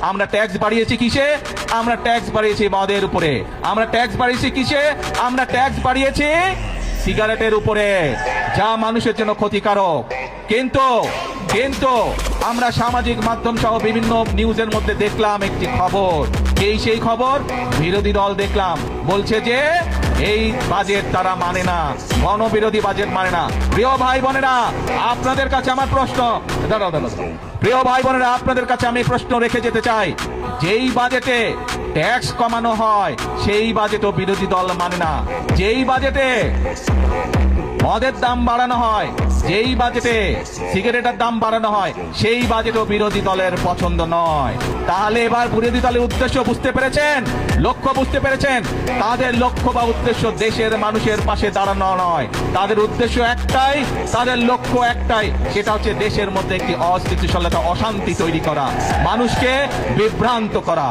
আমরা ট্যাক্স বাড়িয়েছি কিসে? আমরা ট্যাক্স বাড়িয়েছি মদের উপরে। আমরা ট্যাক্স বাড়িয়েছি কিসে? আমরা ট্যাক্স বাড়িয়েছি সিগারেটের উপরে, যা মানুষের জন্য ক্ষতিকারক। কিন্তু কিন্তু আমরা সামাজিক মাধ্যম সহ বিভিন্ন নিউজের মধ্যে দেখলাম একটি খবর। সেই খবর বিরোধী দল দেখলাম বলছে যে এই বাজেট তারা মানে না, গণবিরোধী বাজেট মানে না। প্রিয় ভাই বোনেরা, আপনাদের কাছে আমার প্রশ্ন, প্রিয় ভাই বোনেরা, আপনাদের কাছে আমি প্রশ্ন রেখে যেতে চাই, যেই বাজেটে ট্যাক্স কমানো হয় সেই বাজেটও বিরোধী দল মানে না। যেই বাজেটে মদের দাম বাড়ানো হয়, যেই বাজেটে সিগারেটের দাম বাড়ানো হয়, সেই বাজেটও বিরোধী দলের পছন্দ নয়। তাহলে এবার বিরোধী দলের উদ্দেশ্য বুঝতে পেরেছেন, লক্ষ্য বুঝতে পেরেছেন? তাদের লক্ষ্য বা উদ্দেশ্য দেশের মানুষের পাশে দাঁড়ানো নয়। তাদের উদ্দেশ্য একটাই, তাদের লক্ষ্য একটাই, সেটা হচ্ছে দেশের মধ্যে একটি অস্থিতিশীলতা, অশান্তি তৈরি করা, মানুষকে বিভ্রান্ত করা।